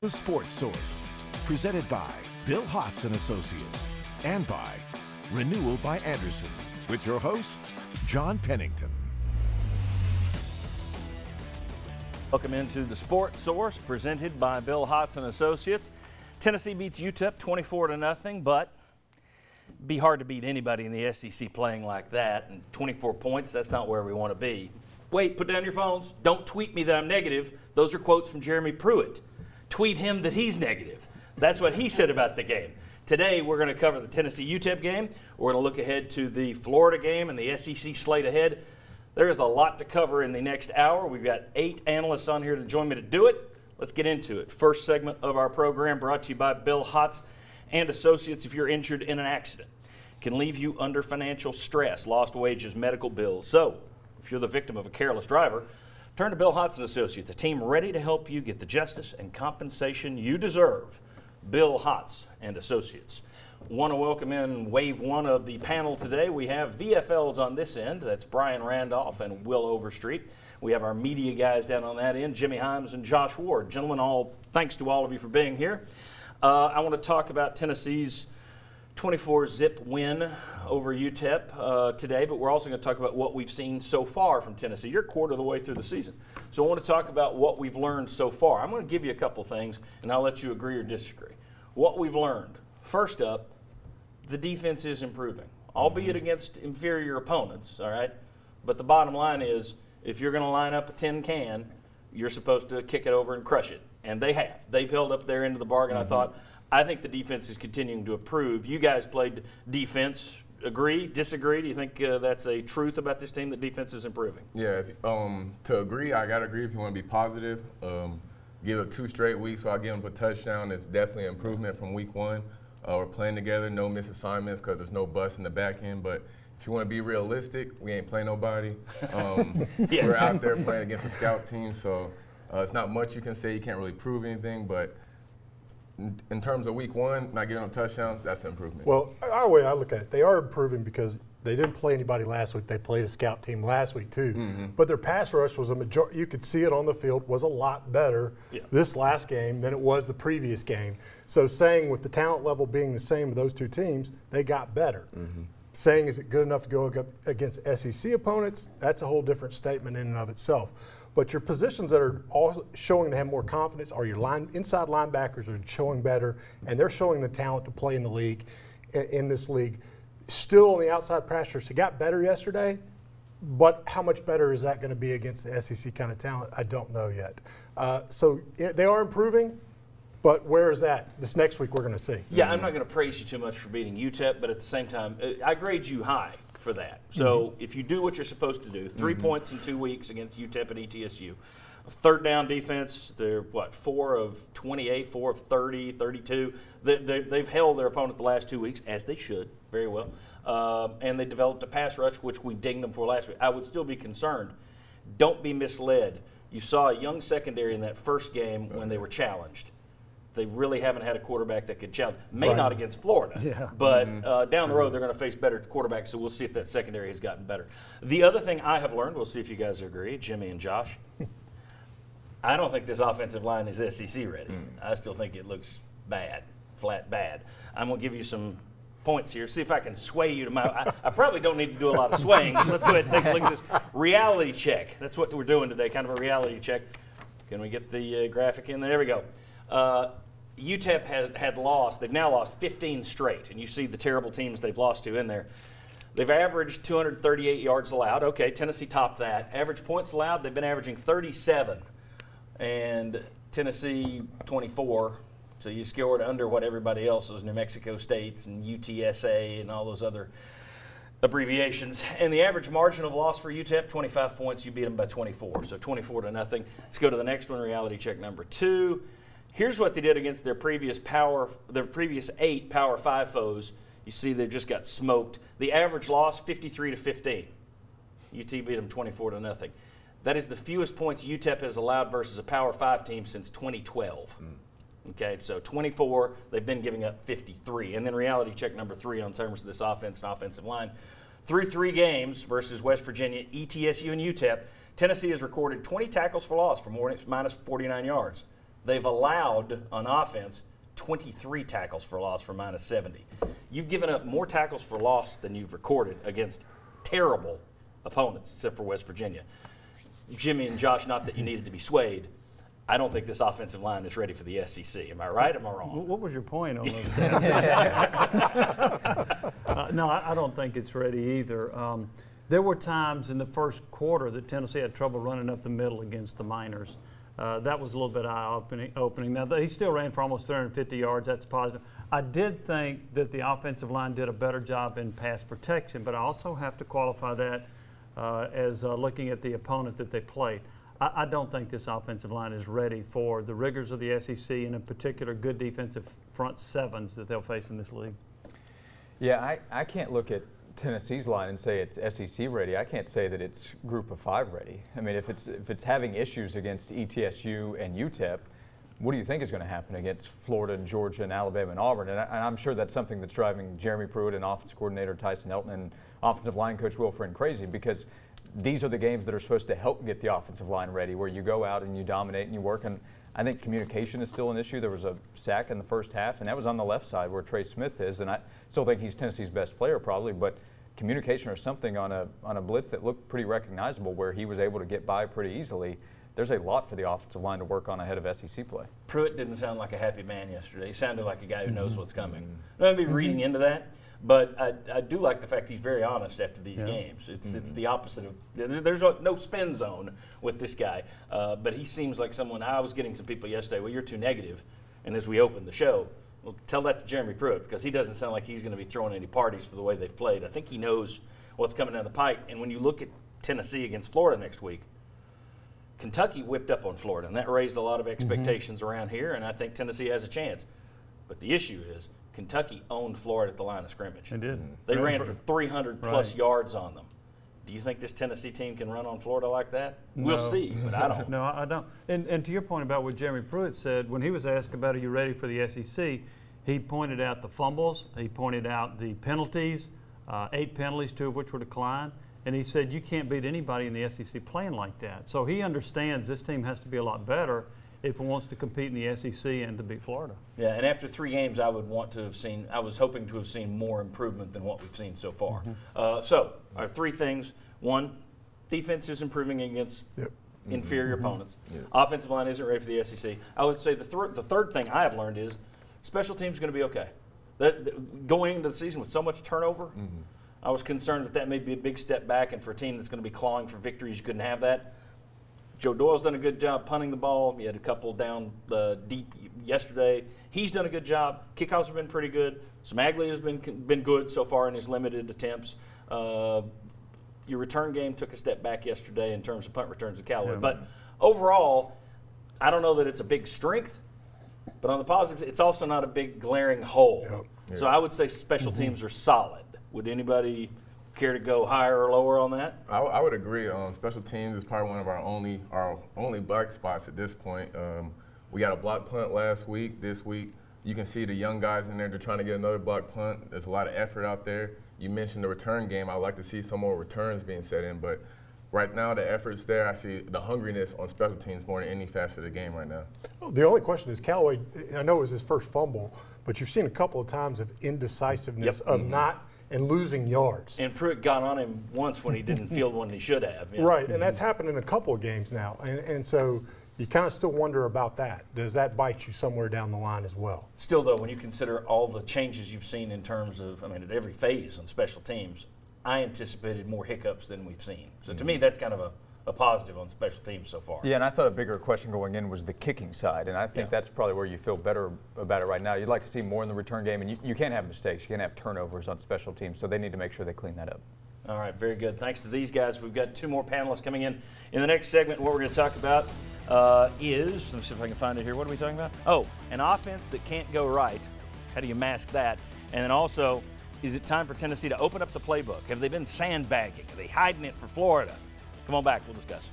The Sports Source, presented by Bill Hotz and Associates, and by Renewal by Andersen, with your host, John Pennington. Welcome into the Sports Source, presented by Bill Hotz and Associates. Tennessee beats UTEP 24-0, but it'd be hard to beat anybody in the SEC playing like that. And 24 points, that's not where we want to be. Wait, put down your phones. Don't tweet me that I'm negative. Those are quotes from Jeremy Pruitt. Tweet him that he's negative. That's what he said about the game. Today, we're going to cover the Tennessee UTEP game. We're going to look ahead to the Florida game and the SEC slate ahead. There is a lot to cover in the next hour. We've got 8 analysts on here to join me to do it. Let's get into it. First segment of our program brought to you by Bill Hotz and Associates. If you're injured in an accident, it can leave you under financial stress, lost wages, medical bills. So, if you're the victim of a careless driver, turn to Bill Hotz and Associates, a team ready to help you get the justice and compensation you deserve. Bill Hotz and Associates. Want to welcome in wave one of the panel today. We have VFLs on this end. That's Brian Randolph and Will Overstreet. We have our media guys down on that end, Jimmy Himes and Josh Ward. Gentlemen, thanks to all of you for being here. I want to talk about Tennessee's 24-zip win over UTEP today, but we're also going to talk about what we've seen so far from Tennessee. You're a quarter of the way through the season. So I want to talk about what we've learned so far. I'm going to give you a couple things, and I'll let you agree or disagree. What we've learned. First up, the defense is improving, albeit against inferior opponents, all right? But the bottom line is, if you're going to line up a tin can, you're supposed to kick it over and crush it. And they have. They've held up their end of the bargain, I think the defense is continuing to improve. You guys played defense. Agree, disagree? Do you think that's a truth about this team, that defense is improving? Yeah, to agree, I got to agree if you want to be positive. Give it 2 straight weeks, so I give them a touchdown. It's definitely an improvement from week 1. We're playing together, no misassignments because there's no bust in the back end. But if you want to be realistic, we ain't playing nobody. Yes. We're out there playing against a scout team, so it's not much you can say. You can't really prove anything, but in terms of week 1, not giving them touchdowns, that's an improvement. Well, our way I look at it, they are improving because they didn't play anybody last week. They played a scout team last week too. But their pass rush was a majority. You could see it on the field, was a lot better this last game than it was the previous game. So saying with the talent level being the same of those two teams, they got better. Saying is it good enough to go against SEC opponents, that's a whole different statement in and of itself. But your positions that are all showing they have more confidence are your inside linebackers are showing better, and they're showing the talent to play in the league, in this league. Still on the outside pressures, he got better yesterday, but how much better is that going to be against the SEC kind of talent? I don't know yet. They are improving, but where is that? This next week we're going to see. Yeah, I'm not going to praise you too much for beating UTEP, but at the same time, I grade you high for that. So if you do what you're supposed to do, 3 points in 2 weeks against UTEP and ETSU. Third down defense, they're 4 of 28, 4 of 30, 32. They've held their opponent the last 2 weeks, as they should, very well. And they developed a pass rush, which we dinged them for last week. I would still be concerned. Don't be misled. You saw a young secondary in that first game when they were challenged. They really haven't had a quarterback that could challenge. Not against Florida, but down the road they're going to face better quarterbacks, so we'll see if that secondary has gotten better. The other thing I have learned, we'll see if you guys agree, Jimmy and Josh, I don't think this offensive line is SEC ready. I still think it looks bad, flat bad. I'm going to give you some points here, see if I can sway you to my – I probably don't need to do a lot of swaying. Let's go ahead and take a look at this reality check. That's what we're doing today, kind of a reality check. Can we get the graphic in there? There we go. UTEP had lost. They've now lost 15 straight, and you see the terrible teams they've lost to in there. They've averaged 238 yards allowed. Okay, Tennessee topped that. Average points allowed, they've been averaging 37, and Tennessee 24. So you scored under what everybody else is, New Mexico State and UTSA and all those other abbreviations. And the average margin of loss for UTEP, 25 points. You beat them by 24, so 24-0. Let's go to the next one, reality check number 2. Here's what they did against their previous 8 Power 5 foes. You see they've just got smoked. The average loss, 53-15. UT beat them 24-0. That is the fewest points UTEP has allowed versus a Power 5 team since 2012. Okay, so 24, they've been giving up 53. And then reality check number 3 on terms of this offense and offensive line. Through 3 games versus West Virginia, ETSU, and UTEP, Tennessee has recorded 20 tackles for loss for minus 49 yards. They've allowed, on offense, 23 tackles for loss for minus 70. You've given up more tackles for loss than you've recorded against terrible opponents, except for West Virginia. Jimmy and Josh, not that you needed to be swayed, I don't think this offensive line is ready for the SEC. Am I right or am I wrong? What was your point on those? No, I don't think it's ready either. There were times in the first quarter that Tennessee had trouble running up the middle against the Miners. That was a little bit eye-opening. Now, he still ran for almost 350 yards. That's positive. I did think that the offensive line did a better job in pass protection, but I also have to qualify that as looking at the opponent that they played. I don't think this offensive line is ready for the rigors of the SEC and in particular good defensive front sevens that they'll face in this league. Yeah, I can't look at Tennessee's line and say it's SEC ready. I can't say that it's Group of 5 ready. I mean, if it's having issues against ETSU and UTEP, what do you think is going to happen against Florida and Georgia and Alabama and Auburn? And I'm sure that's something that's driving Jeremy Pruitt and offensive coordinator Tyson Elton and offensive line coach Will Friend crazy, because these are the games that are supposed to help get the offensive line ready, where you go out and you dominate and you work. And I think communication is still an issue. There was a sack in the first half, and that was on the left side where Trey Smith is. And I still think he's Tennessee's best player probably, but communication or something on a blitz that looked pretty recognizable where he was able to get by pretty easily. There's a lot for the offensive line to work on ahead of SEC play. Pruitt didn't sound like a happy man yesterday. He sounded like a guy who knows what's coming. I'm going to be reading into that. But I do like the fact he's very honest after these games. It's the opposite of there's no spin zone with this guy. But he seems like someone. I was getting some people yesterday. Well, you're too negative. And as we opened the show, well, tell that to Jeremy Pruitt, because he doesn't sound like he's going to be throwing any parties for the way they've played. I think he knows what's coming down the pike. And when you look at Tennessee against Florida next week, Kentucky whipped up on Florida, and that raised a lot of expectations around here. And I think Tennessee has a chance. But the issue is, Kentucky owned Florida at the line of scrimmage. They did. They ran for 300-plus yards on them. Do you think this Tennessee team can run on Florida like that? No. We'll see, but I don't. No, I don't. And to your point about what Jeremy Pruitt said, when he was asked about are you ready for the SEC, he pointed out the fumbles, he pointed out the penalties, 8 penalties, 2 of which were declined, and he said you can't beat anybody in the SEC playing like that. So he understands this team has to be a lot better if it wants to compete in the SEC and to beat Florida. Yeah, and after 3 games, I was hoping to have seen more improvement than what we've seen so far. So, our 3 things. 1, defense is improving against inferior opponents. Offensive line isn't ready for the SEC. I would say the third thing I have learned is special teams is going to be okay. Going into the season with so much turnover, I was concerned that may be a big step back, and for a team that's going to be clawing for victories, you couldn't have that. Joe Doyle's done a good job punting the ball. He had a couple down deep yesterday. He's done a good job. Kickoffs have been pretty good. Smaglia has been good so far in his limited attempts. Your return game took a step back yesterday in terms of punt returns to Callaway. Yeah. But overall, I don't know that it's a big strength, but on the positives, it's also not a big glaring hole. So I would say special teams are solid. Would anybody care to go higher or lower on that? I would agree. Special teams is probably one of our only black spots at this point. We got a block punt last week. This week, you can see the young guys in there. They're trying to get another block punt. There's a lot of effort out there. You mentioned the return game. I'd like to see some more returns being set in, but right now the effort's there. I see the hungriness on special teams more than any facet of the game right now. Well, the only question is Callaway, I know it was his first fumble, but you've seen a couple of times of indecisiveness of not and losing yards. And Pruitt got on him once when he didn't field one he should have. Right, and that's happened in a couple of games now. And so you kind of still wonder about that. Does that bite you somewhere down the line as well? Still, though, when you consider all the changes you've seen in terms of, at every phase on special teams, I anticipated more hiccups than we've seen. So to me, that's kind of a positive on special teams so far. Yeah, and I thought a bigger question going in was the kicking side, and I think that's probably where you feel better about it right now. You'd like to see more in the return game, and you can't have mistakes. You can't have turnovers on special teams, so they need to make sure they clean that up. All right, very good. Thanks to these guys. We've got 2 more panelists coming in. In the next segment, what we're going to talk about is, let me see if I can find it here. What are we talking about? Oh, an offense that can't go right. How do you mask that? And then also, is it time for Tennessee to open up the playbook? Have they been sandbagging? Are they hiding it for Florida? Come on back. We'll discuss.